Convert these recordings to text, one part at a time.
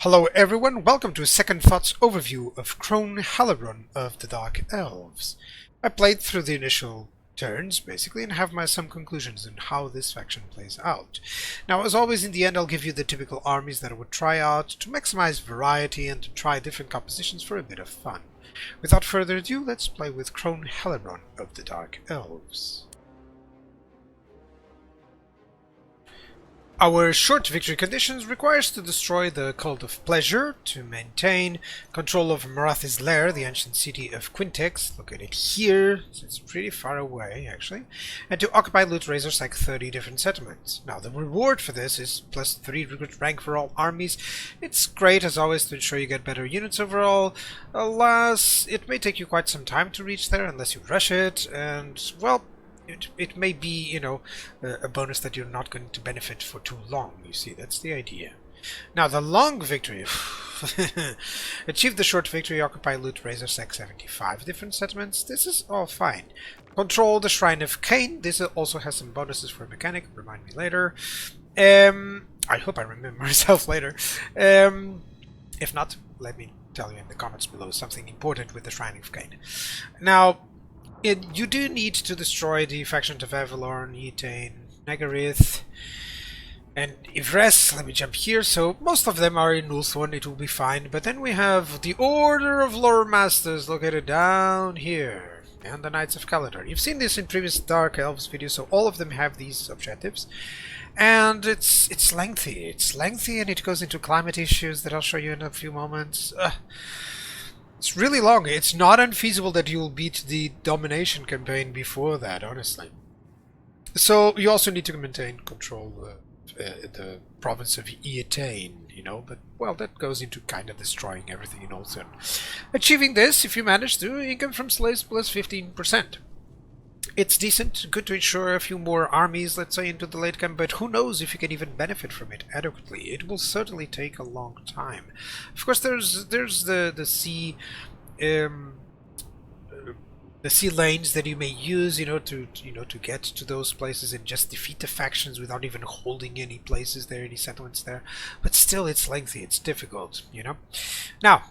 Hello everyone, welcome to a Second Thoughts overview of Crone Hellebron of the Dark Elves. I played through the initial turns, basically, and have some conclusions on how this faction plays out. Now, as always, in the end I'll give you the typical armies that I would try out to maximize variety and to try different compositions for a bit of fun. Without further ado, let's play with Crone Hellebron of the Dark Elves. Our short victory conditions requires to destroy the Cult of Pleasure, to maintain control of Marathi's Lair, the ancient city of Quintex, located here, so it's pretty far away actually, and to occupy loot razors like 30 different settlements. Now the reward for this is +3 recruit rank for all armies. It's great as always to ensure you get better units overall. Alas, it may take you quite some time to reach there unless you rush it, and well, it may be, you know, a bonus that you're not going to benefit for too long, you see, that's the idea. Now, the long victory. Achieve the short victory, occupy loot razors like 75 different settlements. This is all fine. Control the Shrine of Cain. This also has some bonuses for a mechanic, remind me later. I hope I remember myself later. If not, let me tell you in the comments below something important with the Shrine of Cain. Now, you do need to destroy the factions of Avalorn, Etain, Nagaryth, and Ivres. Let me jump here. So most of them are in Ulthuan, it will be fine. But then we have the Order of Lore Masters located down here, and the Knights of Caledor. You've seen this in previous Dark Elves videos, so all of them have these objectives. And it's lengthy. It's lengthy, and it goes into climate issues that I'll show you in a few moments. It's really long. It's not unfeasible that you'll beat the domination campaign before that, honestly. So you also need to maintain control the province of Etain, you know, but well, that goes into kind of destroying everything in Ulthuan. Achieving this, if you manage to, income from slaves +15%. It's decent, good to ensure a few more armies, let's say, into the late game, but who knows if you can even benefit from it adequately. It will certainly take a long time. Of course, there's the sea lanes that you may use, to get to those places and just defeat the factions without even holding any places there, any settlements there. But still, it's lengthy, it's difficult, you know. Now,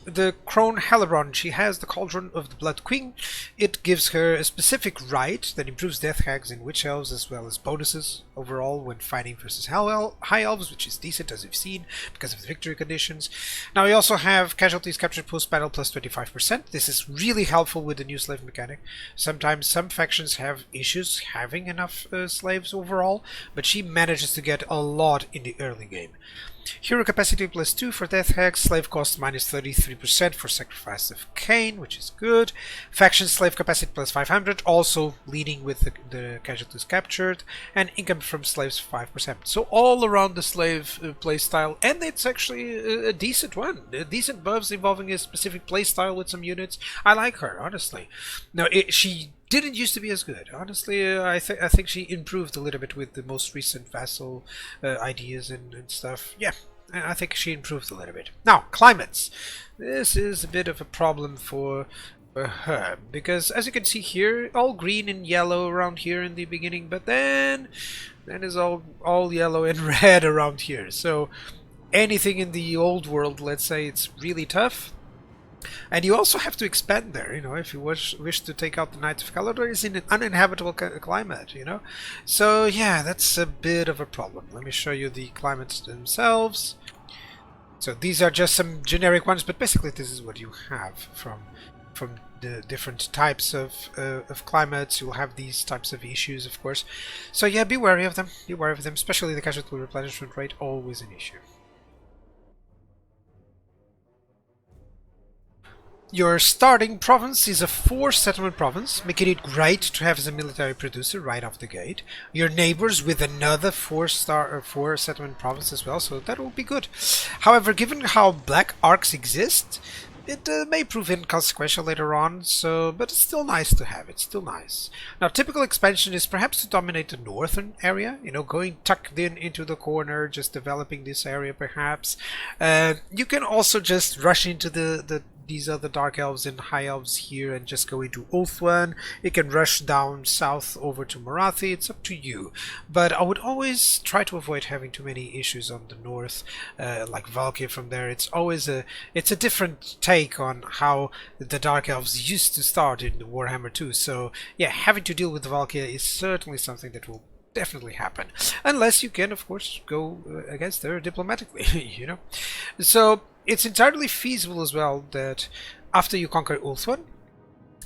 the Crone Hellebron, she has the Cauldron of the Blood Queen. It gives her a specific right that improves death hags and witch elves, as well as bonuses overall when fighting versus high elves, which is decent as we've seen because of the victory conditions. Now we also have casualties captured post-battle +25%. This is really helpful with the new slave mechanic. Sometimes some factions have issues having enough slaves overall, but she manages to get a lot in the early game. Hero capacity +2 for death hags, slave cost -33% for sacrifice of Cain, which is good. Faction slave capacity +500, also leading with the casualties captured, and income from slaves 5%. So all around the slave playstyle, and it's actually a decent one. Decent buffs involving a specific playstyle with some units. I like her, honestly. Now, she didn't used to be as good. Honestly, I think she improved a little bit with the most recent vassal ideas and stuff. Yeah, I think she improved a little bit. Now, climates. This is a bit of a problem for her, because as you can see here, all green and yellow around here in the beginning, but then is all yellow and red around here. So anything in the old world, let's say, it's really tough. And you also have to expand there, you know, if you wish to take out the Knights of Caledor, it's in an uninhabitable climate, you know. So yeah, that's a bit of a problem. Let me show you the climates themselves. So these are just some generic ones, but basically this is what you have from the different types of climates. You'll have these types of issues, of course. So yeah, be wary of them. Be wary of them, especially the casualty replenishment rate, always an issue. Your starting province is a 4-settlement province, making it great to have as a military producer right off the gate. Your neighbors with another 4-settlement province as well, so that will be good. However, given how black arcs exist, it may prove inconsequential later on, but it's still nice to have. It's still nice. Now, typical expansion is perhaps to dominate the northern area, you know, going tucked in into the corner, just developing this area perhaps. You can also just rush into the these other Dark Elves and High Elves here and just go into Ulthuan. You can rush down south over to Morathi. It's up to you. But I would always try to avoid having too many issues on the north, like Valkyr from there. It's a different take on how the Dark Elves used to start in Warhammer 2. So yeah, having to deal with Valkyr is certainly something that will definitely happen, unless you can of course go against her diplomatically. You know, so it's entirely feasible as well that after you conquer Ulthuan,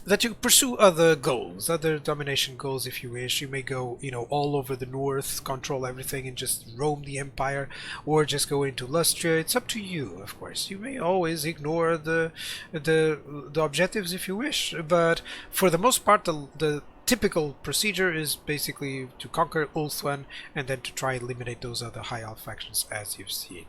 that you pursue other goals, other domination goals if you wish. You may go, you know, all over the north, control everything and just roam the empire, or just go into Lustria. It's up to you, of course. You may always ignore the objectives if you wish, but for the most part the typical procedure is basically to conquer Ulthuan and then to try and eliminate those other high elf factions as you've seen.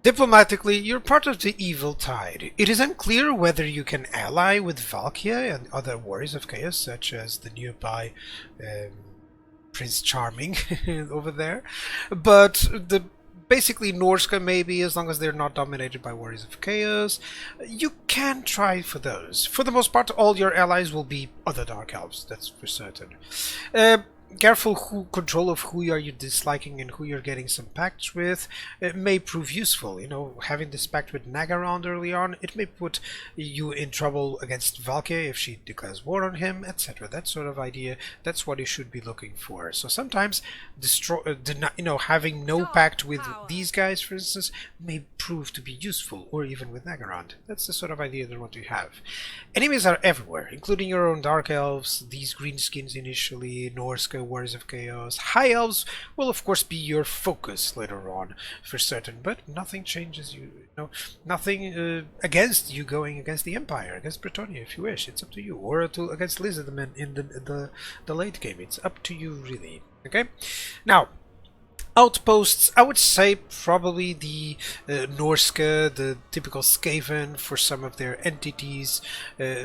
Diplomatically, you're part of the evil tide. It is unclear whether you can ally with Valkyr and other warriors of chaos, such as the nearby Prince Charming over there, but basically Norska maybe, as long as they're not dominated by warriors of chaos. You can try for those. For the most part, all your allies will be other Dark Elves, that's for certain. Careful control of who are you disliking and who you're getting some pacts with. It may prove useful. You know, having this pact with Nagaround early on, it may put you in trouble against Valkyr if she declares war on him, etc. That sort of idea, that's what you should be looking for. So sometimes having no pact with these guys, for instance, may prove to be useful, or even with Nagaround. That's the sort of idea that I want to have. Enemies are everywhere, including your own Dark Elves, these greenskins initially, Norska, warriors of chaos. High Elves will of course be your focus later on for certain, but nothing changes nothing against you going against the Empire, against Bretonnia if you wish. It's up to you, or against Lizardmen in the late game. It's up to you really. Okay, now outposts, I would say probably the Norska, the typical Skaven for some of their entities,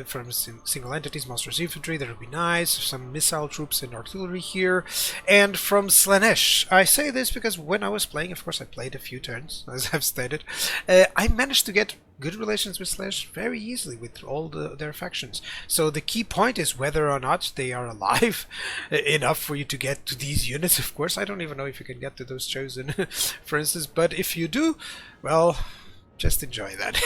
from single entities, monstrous infantry, that would be nice, some missile troops and artillery here, and from Slaanesh. I say this because when I was playing, of course I played a few turns, as I've stated, I managed to get good relations with Slaanesh very easily with all their factions. So the key point is whether or not they are alive enough for you to get to these units. Of course, I don't even know if you can get to those chosen, for instance, but if you do, well, just enjoy that.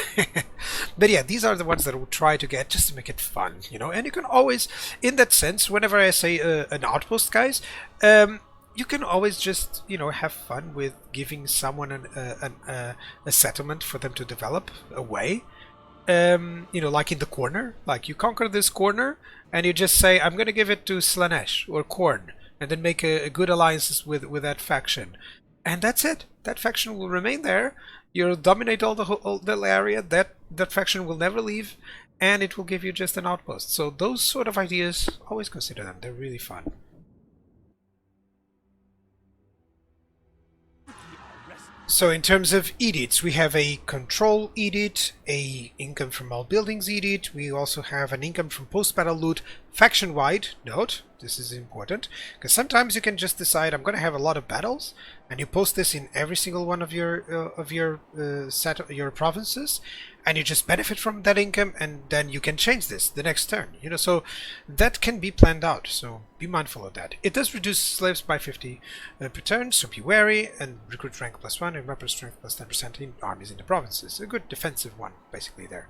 But yeah, these are the ones that I would try to get just to make it fun, you know. And you can always, in that sense, whenever I say an outpost, guys, you can always just, you know, have fun with giving someone a settlement for them to develop away. You know, like in the corner, like you conquer this corner and you just say, I'm going to give it to Slaanesh or Khorne, and then make a good alliance with that faction. And that's it. That faction will remain there. You'll dominate all the area. That faction will never leave, and it will give you just an outpost. So those sort of ideas, always consider them. They're really fun. So in terms of edicts, we have a control edict, a income from all buildings edict. We also have an income from post-battle loot faction-wide. Note, this is important, because sometimes you can just decide, I'm going to have a lot of battles, and you post this in every single one of your provinces, and you just benefit from that income, and then you can change this the next turn, you know. So that can be planned out, so be mindful of that. It does reduce slaves by 50 per turn, so be wary, and recruit rank +1 and weapon strength +10% in armies in the provinces. A good defensive one, basically there.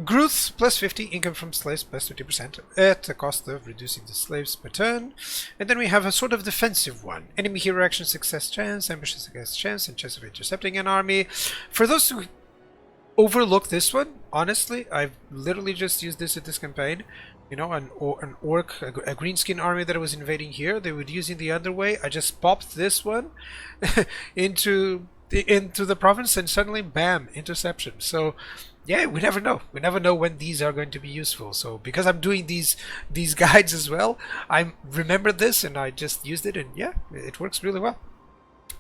Growth +50, income from slaves +50% at the cost of reducing the slaves per turn. And then we have a sort of defensive one. Enemy hero action success chance, ambushes success chance, and chance of intercepting an army. For those who overlook this one, honestly, I've literally just used this in this campaign. You know, an orc, a greenskin army that I was invading here, they would use in the underway. I just popped this one into the province, and suddenly, bam, interception. So yeah, we never know. We never know when these are going to be useful. So because I'm doing these guides as well, I remembered this and I just used it, and yeah, it works really well.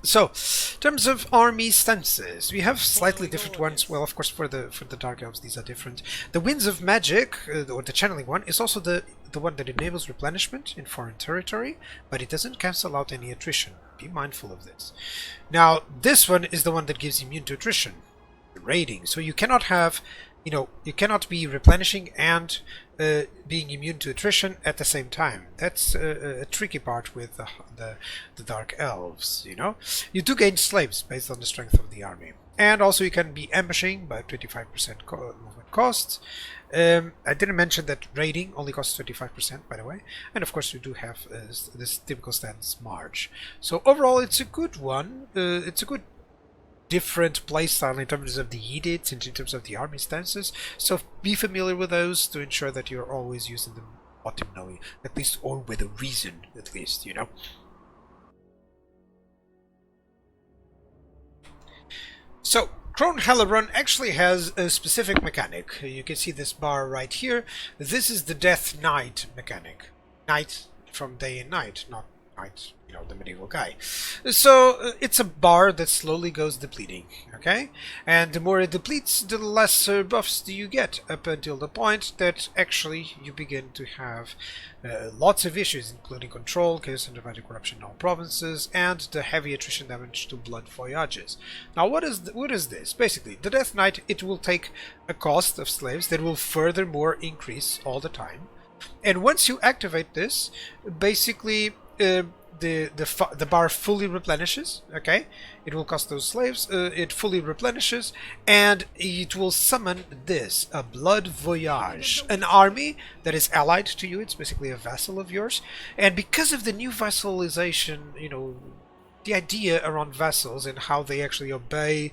So, in terms of army stances, we have slightly different ones. Well, of course, for the Dark Elves, these are different. The Winds of Magic, or the channeling one, is also the one that enables replenishment in foreign territory, but it doesn't cancel out any attrition. Be mindful of this. Now, this one is the one that gives immune to attrition, raiding. So you cannot have, you cannot be replenishing and being immune to attrition at the same time. That's a tricky part with the Dark Elves. You do gain slaves based on the strength of the army, and also you can be ambushing by 25% movement costs. I didn't mention that raiding only costs 25%, by the way, and of course you do have this typical stance march. So overall, it's a good one. It's a good different playstyle in terms of the edicts and in terms of the army stances, so be familiar with those to ensure that you're always using them optimally, at least, or with a reason, at least, So, Crone Hellebron actually has a specific mechanic. You can see this bar right here. This is the Death Knight mechanic. Night from day and night, not night, the medieval guy. So it's a bar that slowly goes depleting, okay? And the more it depletes, the less buffs do you get, up until the point that actually you begin to have lots of issues, including control, chaos and divine corruption in all provinces, and the heavy attrition damage to blood voyages. Now, what is this? Basically, the Death Knight, it will take a cost of slaves that will furthermore increase all the time. And once you activate this, basically the bar fully replenishes. Okay, it will cost those slaves. It fully replenishes, and it will summon this, a blood voyage, an army that is allied to you. It's basically a vassal of yours, and because of the new vassalization, the idea around vassals and how they actually obey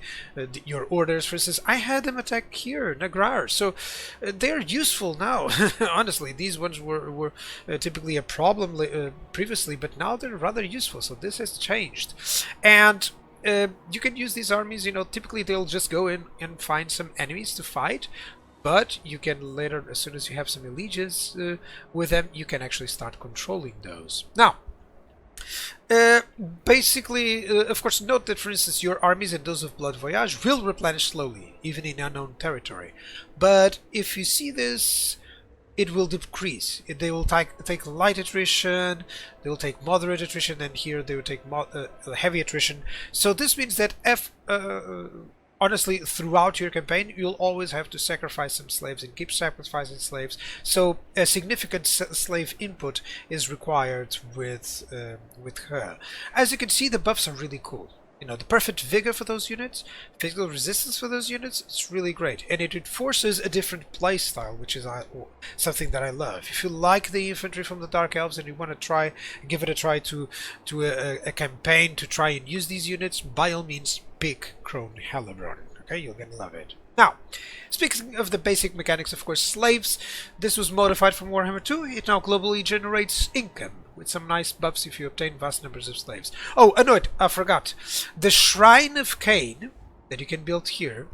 your orders. For instance, I had them attack here, Nagrar, so they're useful now. Honestly, these ones were typically a problem previously, but now they're rather useful, so this has changed. And you can use these armies, typically they'll just go in and find some enemies to fight, but you can later, as soon as you have some allegiance with them, you can actually start controlling those. Now, basically, of course, note that, for instance, your armies and those of Blood Voyage will replenish slowly, even in unknown territory. But if you see this, it will decrease. They will take light attrition, they will take moderate attrition, and here they will take heavy attrition. So this means that honestly, throughout your campaign, you'll always have to sacrifice some slaves and keep sacrificing slaves. So a significant slave input is required with her. As you can see, the buffs are really cool. The perfect vigor for those units, physical resistance for those units, it's really great. And it forces a different playstyle, which is something that I love. If you like the infantry from the Dark Elves and you want to give it a try to a campaign to try and use these units, by all means, pick Crone Hellebron. Okay, you're gonna love it. Now, speaking of the basic mechanics, of course, slaves. This was modified from Warhammer 2. It now globally generates income with some nice buffs if you obtain vast numbers of slaves. Oh, no, I forgot. The Shrine of Cain that you can build here,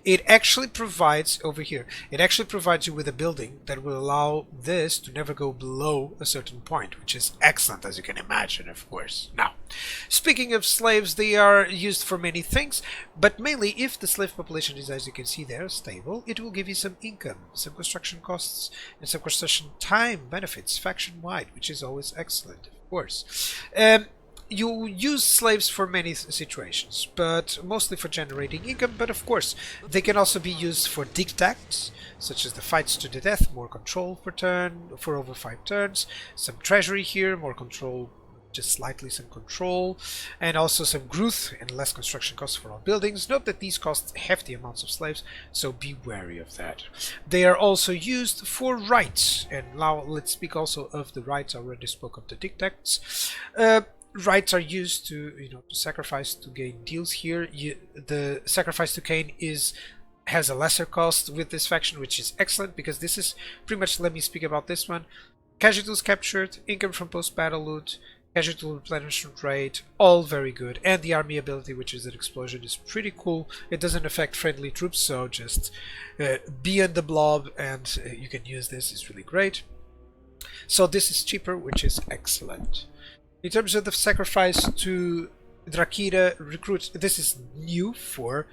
it actually provides, over here, it actually provides you with a building that will allow this to never go below a certain point, which is excellent, as you can imagine, of course. Now, speaking of slaves, they are used for many things, but mainly if the slave population is, as you can see there, stable, it will give you some income, some construction costs, and some construction time benefits faction-wide, which is always excellent, of course. You use slaves for many situations, but mostly for generating income, but of course they can also be used for dictats, such as the fights to the death, more control per turn, for over 5 turns, some treasury here, more control, just slightly some control, and also some growth and less construction costs for all buildings. Note that these cost hefty amounts of slaves, so be wary of that. They are also used for rights, and now let's speak also of the rights. I already spoke of the dictats. Rights are used to to sacrifice to gain deals here. The sacrifice to Cain has a lesser cost with this faction, which is excellent because this is pretty much, let me speak about this one. Casualties captured, income from post-battle loot, casualty replenishment rate, all very good. And the army ability, which is an explosion, is pretty cool. It doesn't affect friendly troops, so just be in the blob and you can use this. It's really great. So this is cheaper, which is excellent. In terms of the sacrifice to Drakira recruit, this is new for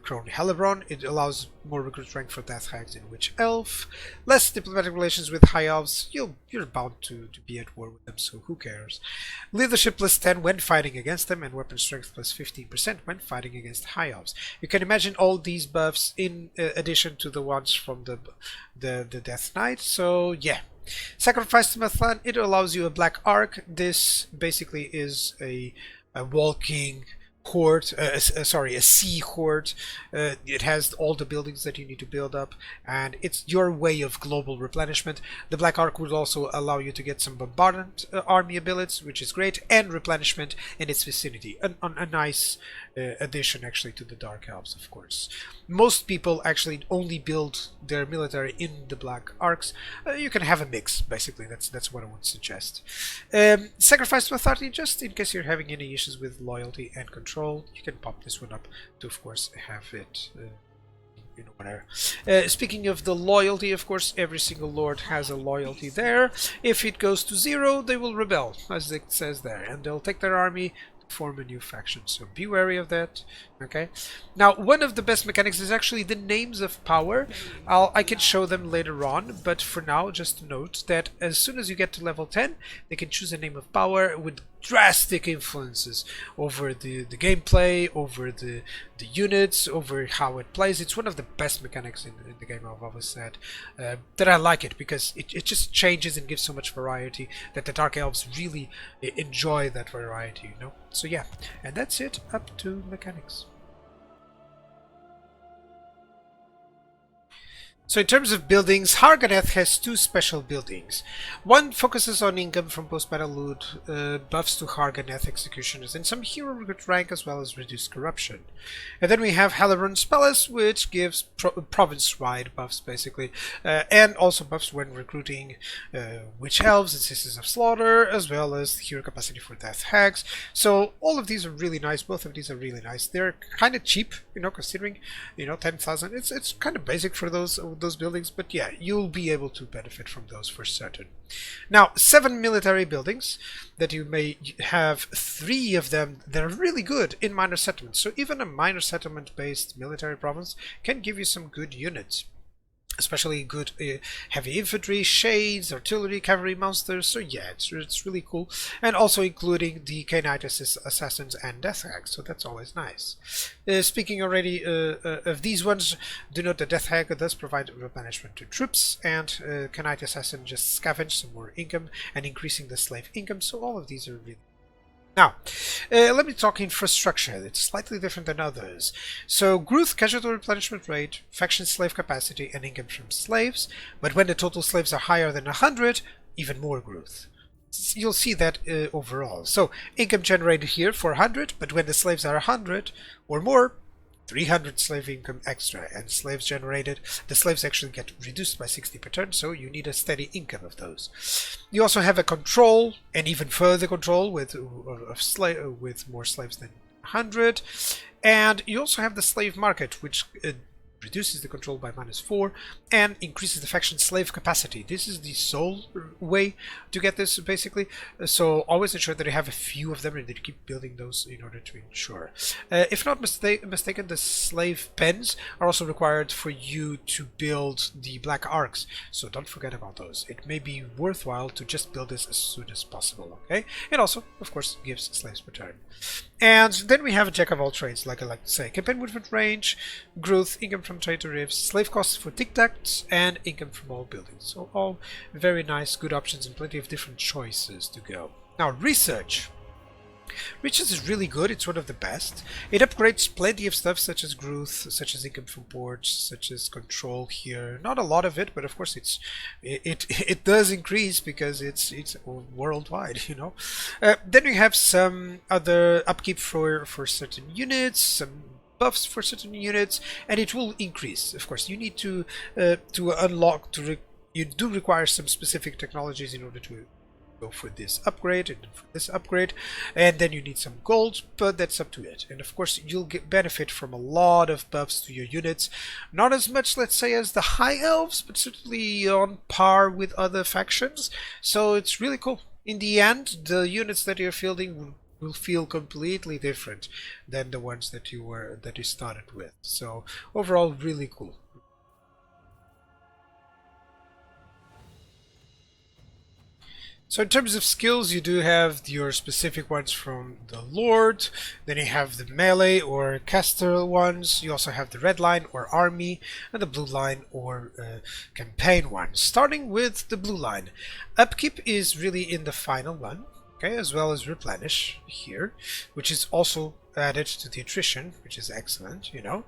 Crone Hellebron. It allows more recruit rank for Death Hags in Witch Elf, less diplomatic relations with High Elves. You're bound to be at war with them, so who cares? Leadership plus 10 when fighting against them, and weapon strength plus 15% when fighting against High Elves. You can imagine all these buffs in addition to the ones from the Death Knight. So yeah. Sacrifice to Mathlan, it allows you a black arc. This basically is a walking horde, sorry, a sea horde. It has all the buildings that you need to build up, and it's your way of global replenishment. The Black Ark would also allow you to get some bombardment army abilities, which is great, and replenishment in its vicinity. A nice addition actually to the Dark Elves, of course. Most people actually only build their military in the Black Arcs. You can have a mix, basically. That's what I would suggest. Sacrifice to Authority, just in case you're having any issues with loyalty and control. You can pop this one up to, of course, have it, whatever. Speaking of the loyalty, of course, every single lord has a loyalty there. If it goes to 0, they will rebel, as it says there, and they'll take their army to form a new faction. So be wary of that. Okay. Now, one of the best mechanics is actually the names of power. I can show them later on, but for now, just note that as soon as you get to level 10, they can choose a name of power with drastic influences over the gameplay, over the units, over how it plays. It's one of the best mechanics in the game, I've always said. That I like it because it just changes and gives so much variety that the Dark Elves really enjoy that variety, you know? So yeah, and that's it, up to mechanics. So in terms of buildings, Harganeth has two special buildings. One focuses on income from post-battle loot, buffs to Harganeth executioners, and some hero recruit rank as well as reduced corruption. And then we have Hellebron's Palace, which gives province-wide buffs basically, and also buffs when recruiting Witch Elves and Sisters of Slaughter, as well as hero capacity for Death Hags. So all of these are really nice. Both of these are really nice. They're kind of cheap, you know, considering 10,000. It's kind of basic for those buildings, but yeah, you'll be able to benefit from those for certain. Now, 7 military buildings that you may have, 3 of them that are really good in minor settlements. So even a minor settlement based military province can give you some good units, especially good heavy infantry, shades, artillery, cavalry monsters. So yeah, it's really cool, and also including the Knight assassins and Death Hags, so that's always nice. Speaking already of these ones, do note that Death Hag does provide replenishment to troops, and Knight assassin just scavenge some more income and increasing the slave income. So all of these are really. Now, let me talk infrastructure. It's slightly different than others. So, growth, casualty replenishment rate, faction slave capacity, and income from slaves. But when the total slaves are higher than 100, even more growth. You'll see that overall. So, income generated here 400, but when the slaves are 100 or more, 300 slave income extra, and slaves generated, the slaves actually get reduced by 60 per turn, so you need a steady income of those. You also have a control, and even further control with more slaves than 100, and you also have the slave market, which reduces the control by -4 and increases the faction slave capacity. This is the sole way to get this, basically. So always ensure that you have a few of them and that you keep building those in order to ensure. If not mistaken, the slave pens are also required for you to build the Black Arcs, so don't forget about those. It may be worthwhile to just build this as soon as possible, okay? It also, of course, gives slaves per turn. And then we have a jack of all trades, like I like to say. Campaign movement range, growth, income from trade tariffs, slave costs for tic-tacs, and income from all buildings. So all very nice, good options and plenty of different choices to go. Now, research. Research is really good. It's one of the best. It upgrades plenty of stuff such as growth, such as income from ports, such as control here. Not a lot of it, but of course it does increase because it's worldwide, you know. Then we have some other upkeep for certain units, some buffs for certain units, and it will increase. Of course, you need to unlock you do require some specific technologies in order to go for this upgrade and for this upgrade, and then you need some gold, but that's up to it. And of course you'll get benefit from a lot of buffs to your units, not as much, let's say, as the High Elves, but certainly on par with other factions. So it's really cool. in the end, the units that you're fielding will feel completely different than the ones that you started with. So overall, really cool. So in terms of skills, you do have your specific ones from the Lord, then you have the melee or caster ones, you also have the red line or army, and the blue line or campaign one. Starting with the blue line, upkeep is really in the final one, okay, as well as replenish here, which is also added to the attrition, which is excellent, you know.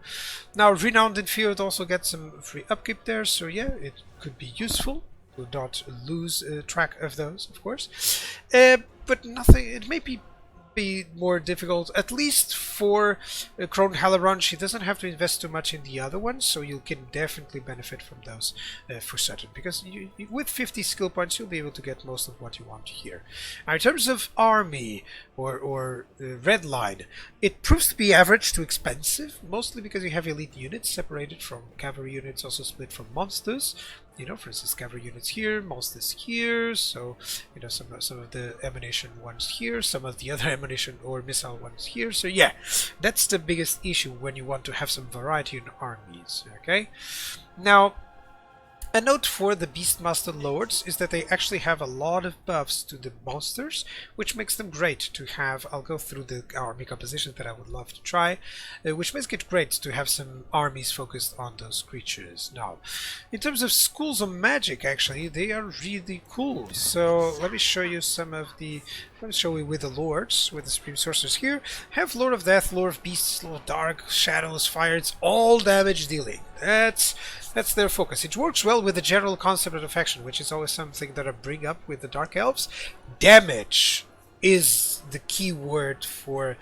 Now renowned and feared also get some free upkeep there, so yeah, it could be useful. Do not lose track of those, of course. But nothing. It may be more difficult, at least for Crone Hellebron. She doesn't have to invest too much in the other ones, so you can definitely benefit from those for certain. Because with 50 skill points, you'll be able to get most of what you want here. Now, in terms of army or red line, it proves to be average to expensive, mostly because you have elite units separated from cavalry units, also split from monsters. You know, for instance, cavalry units here, monsters here, so you know some of the emanation ones here, some of the other emanation or missile ones here. So yeah, that's the biggest issue when you want to have some variety in armies. Okay, now a note for the Beastmaster Lords is that they actually have a lot of buffs to the monsters, which makes them great to have. I'll go through the army compositions that I would love to try, which makes it great to have some armies focused on those creatures. Now, in terms of schools of magic, actually, they are really cool. So let me show you some of the... Let me show you with the Lords, with the Supreme Sorcerers here. Have Lord of Death, Lord of Beasts, Lord of Dark, Shadows, Fire. It's all damage dealing. That's their focus. It works well with the general concept of the faction, which is always something that I bring up with the Dark Elves. Damage is the key word for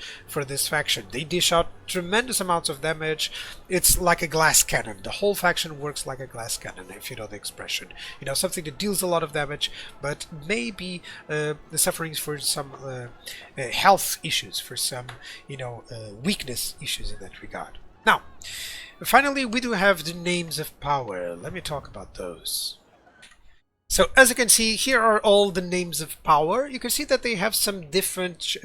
this faction. They dish out tremendous amounts of damage. It's like a glass cannon. The whole faction works like a glass cannon, if you know the expression. You know, something that deals a lot of damage, but maybe the sufferings for some health issues, for some, you know, weakness issues in that regard. Now, finally, we do have the names of power. Let me talk about those. So, as you can see, here are all the names of power. You can see that they have some different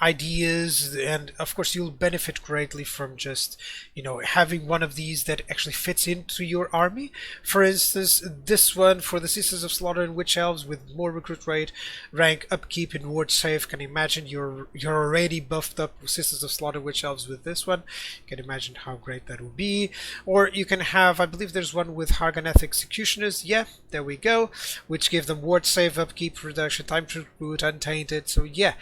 ideas, and of course you'll benefit greatly from just, you know, having one of these that actually fits into your army. For instance, this one for the Sisters of Slaughter and Witch Elves with more recruit rate, rank, upkeep, and ward save. Can you imagine you're already buffed up with Sisters of Slaughter Witch Elves with this one? You can imagine how great that would be. Or you can have, I believe there's one with Harganeth Executioners. Yeah, there we go, which give them ward save, upkeep, reduction, time to recruit, untainted. So yeah,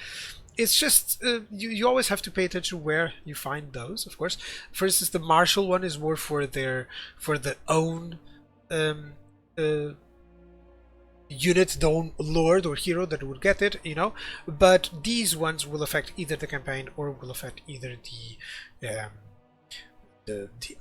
it's just you always have to pay attention where you find those, of course. For instance, the martial one is more for the own unit, the own lord or hero that would get it, you know. But these ones will affect either the campaign or will affect either the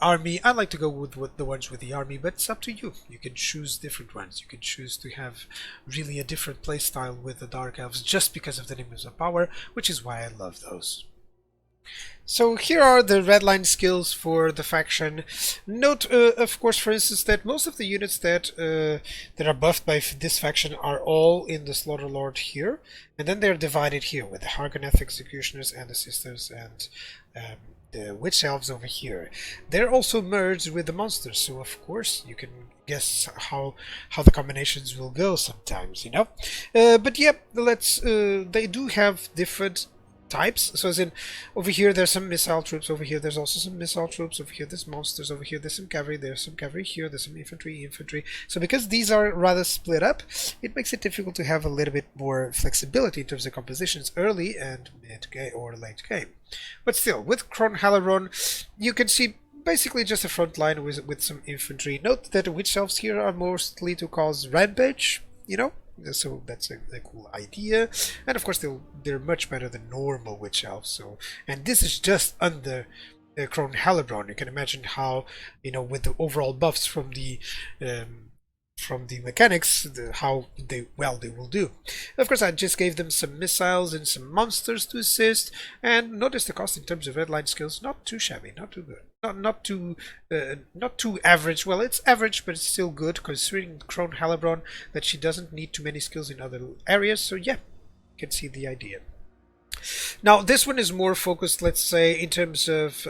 army. I like to go with the ones with the army, but it's up to you. You can choose different ones. You can choose to have really a different playstyle with the Dark Elves just because of the names of power, which is why I love those. So here are the red line skills for the faction. Note, of course, for instance, that most of the units that are buffed by this faction are all in the Slaughter Lord here, and then they're divided here with the Harganeth Executioners and the Sisters and the Witch Elves over here. They're also merged with the monsters, so of course you can guess how the combinations will go sometimes, you know. But yeah, let's. They do have different types. So as in, over here there's some missile troops, over here there's also some missile troops, over here there's monsters, over here there's some cavalry, there's some cavalry here, there's some infantry. So because these are rather split up, it makes it difficult to have a little bit more flexibility in terms of compositions early and mid-game or late game. But still, with Crone Hellebron, you can see basically just a front line with some infantry. Note that the Witch Elves here are mostly to cause rampage, you know. So that's a cool idea, and of course they're much better than normal Witch Elves. So, and this is just under Crone Hellebron. You can imagine how, you know, with the overall buffs from the from the mechanics, how well they will do. Of course, I just gave them some missiles and some monsters to assist, and notice the cost in terms of redline skills, not too shabby, not too good, not too average. Well, it's average, but it's still good considering Crone Hellebron that she doesn't need too many skills in other areas. So yeah, you can see the idea. Now this one is more focused, let's say, in terms of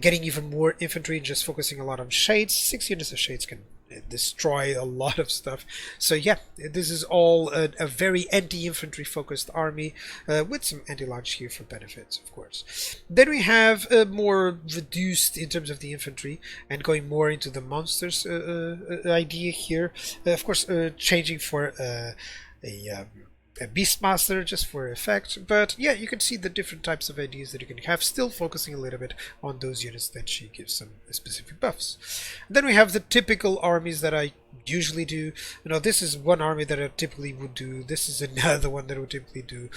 getting even more infantry and just focusing a lot on shades. 6 units of shades can destroy a lot of stuff. So yeah, this is all a very anti-infantry focused army with some anti-launch here for benefits, of course. Then we have more reduced in terms of the infantry and going more into the monsters idea here. Of course, changing for a Beastmaster just for effect, but yeah, you can see the different types of ideas that you can have, still focusing a little bit on those units that she gives some specific buffs. Then we have the typical armies that I usually do. This is one army that I typically would do. This is another one that I would typically do.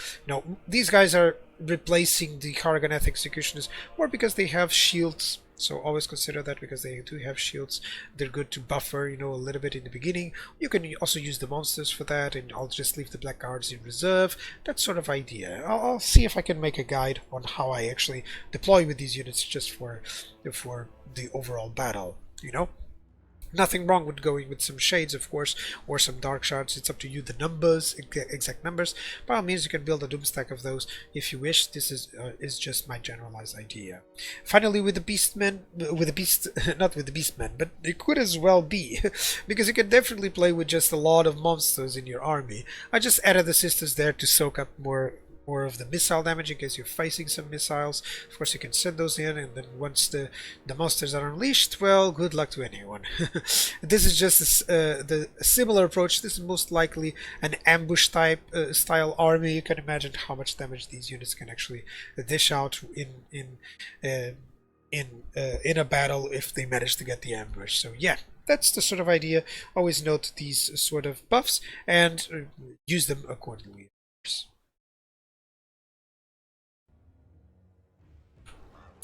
These guys are replacing the Karraganet Executioners more because they have shields. So always consider that because they do have shields. They're good to buffer, a little bit in the beginning. You can also use the monsters for that, and I'll just leave the Black Guards in reserve. That sort of idea. I'll see if I can make a guide on how I actually deploy with these units just for the overall battle, Nothing wrong with going with some shades, of course, or some dark shards. It's up to you, the numbers, exact numbers. By all means, you can build a doom stack of those if you wish. This is just my generalized idea. Finally, with the beastmen, not with the beastmen, but it could as well be, because you can definitely play with just a lot of monsters in your army. I just added the sisters there to soak up more of the missile damage in case you're facing some missiles. Of course, you can send those in, and then once the monsters are unleashed, well, good luck to anyone. This is just the similar approach. This is most likely an ambush type style army. You can imagine how much damage these units can actually dish out in a battle if they manage to get the ambush. So yeah, that's the sort of idea. Always note these sort of buffs and use them accordingly.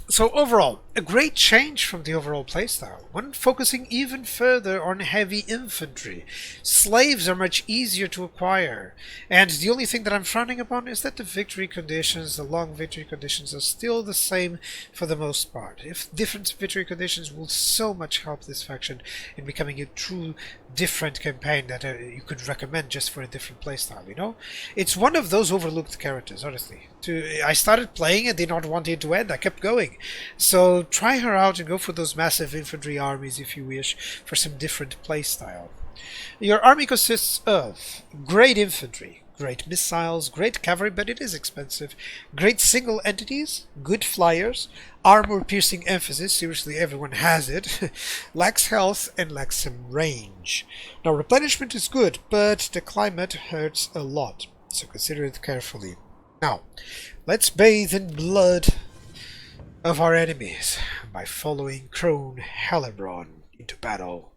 So overall, a great change from the overall playstyle, one focusing even further on heavy infantry. Slaves are much easier to acquire, and the only thing that I'm frowning upon is that the victory conditions, the long victory conditions, are still the same for the most part. If different victory conditions will so much help this faction in becoming a true different campaign that you could recommend just for a different playstyle, It's one of those overlooked characters, honestly. I started playing and did not want it to end. I kept going. So try her out and go for those massive infantry armies if you wish for some different playstyle. Your army consists of great infantry, great missiles, great cavalry, but it is expensive, great single entities, good flyers, armor-piercing emphasis, seriously everyone has it, lacks health, and lacks some range. Now replenishment is good, but the climate hurts a lot, so consider it carefully. Now, let's bathe in blood of our enemies by following Crone Hellebron into battle.